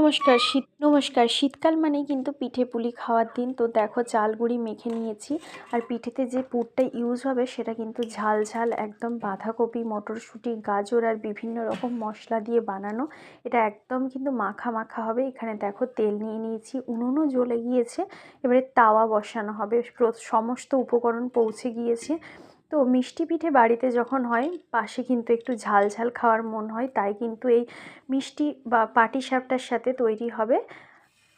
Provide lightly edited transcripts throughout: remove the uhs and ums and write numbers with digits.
নমস্কার শীতকাল মানেই কিন্তু পিঠে পুলি খাওয়ার দিন। তো দেখো চাল গুঁড়ি মেখে নিয়েছি। আর পিঠেতে যে পুরটা ইউজ হবে সেটা কিন্তু ঝাল ঝাল একদম বাঁধাকপি, মটরশুঁটি, গাজর আর বিভিন্ন রকম মশলা দিয়ে বানানো। এটা একদম কিন্তু মাখা মাখা হবে। এখানে দেখো তেল নিয়ে নিয়েছি, উনুনও জ্বলে গিয়েছে। এবারে তাওয়া বসানো হবে। সমস্ত উপকরণ পৌঁছে গিয়েছে। তো মিষ্টি পিঠে বাড়িতে যখন হয় পাশে কিন্তু একটু ঝাল ঝাল খাওয়ার মন হয়, তাই কিন্তু এই মিষ্টি বা পাটিসাপটার সাথে তৈরি হবে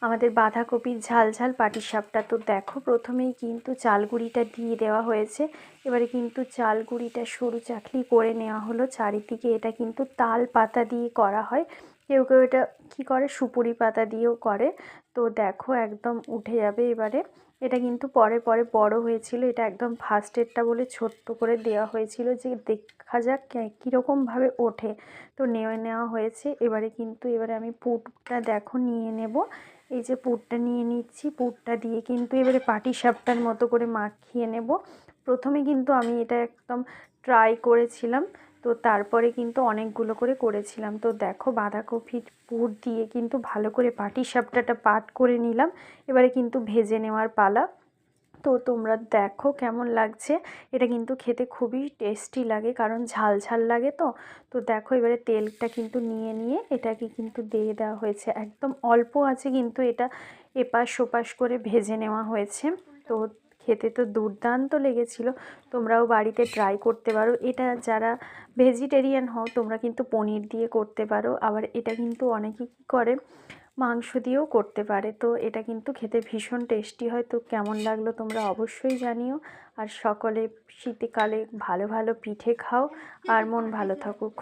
আমাদের বাঁধাকপির ঝাল ঝাল পাটিসাপটা। তো দেখো প্রথমেই কিন্তু চালগুঁড়িটা দিয়ে দেওয়া হয়েছে। এবারে কিন্তু চালগুঁড়িটা সরু চাকলি করে নেওয়া হলো। চারিদিকে এটা কিন্তু তাল পাতা দিয়ে করা হয়, কেউ কেউ এটা কী করে সুপুরি পাতা দিয়েও করে। তো দেখো একদম উঠে যাবে এবারে। এটা কিন্তু পরে পরে বড় হয়েছিল, এটা একদম ফার্স্টেরটা বলে ছোট্ট করে দেওয়া হয়েছিল যে দেখা যাক কীরকমভাবে ওঠে। তো নেওয়া হয়েছে। এবারে আমি পুরটা দেখো নিয়ে নেব। এই যে পুরটা নিয়ে নিচ্ছি, পুরটা দিয়ে কিন্তু এবারে পাটিসাপটার মতো করে মাখিয়ে নেব। প্রথমে কিন্তু আমি এটা একদম ট্রাই করেছিলাম, তো তারপরে কিন্তু অনেকগুলো করে করেছিলাম। তো দেখো বাঁধাকপির পুর দিয়ে কিন্তু ভালো করে পাটিসাপটাটা পাট করে নিলাম। এবারে কিন্তু ভেজে নেওয়ার পালা। তো তোমরা দেখো কেমন লাগছে। এটা কিন্তু খেতে খুবই টেস্টি লাগে, কারণ ঝাল ঝাল লাগে। তো তো দেখো এবারে তেলটা কিন্তু নিয়ে এটাকে কিন্তু দিয়ে দেওয়া হয়েছে। একদম অল্প আছে কিন্তু এটা এপাশ ওপাশ করে ভেজে নেওয়া হয়েছে। তো খেতে তো দুর্দান্ত লেগেছিল। তোমরাও বাড়িতে ট্রাই করতে পারো। এটা যারা ভেজিটেরিয়ান হও তোমরা কিন্তু পনির দিয়ে করতে পারো, আবার এটা কিন্তু অনেকে কী করে মাংস দিয়েও করতে পারে। তো এটা কিন্তু খেতে ভীষণ টেস্টি হয়। তো কেমন লাগলো তোমরা অবশ্যই জানিও। আর সকলে শীতকালে ভালো ভালো পিঠে খাও আর মন ভালো থাকুক।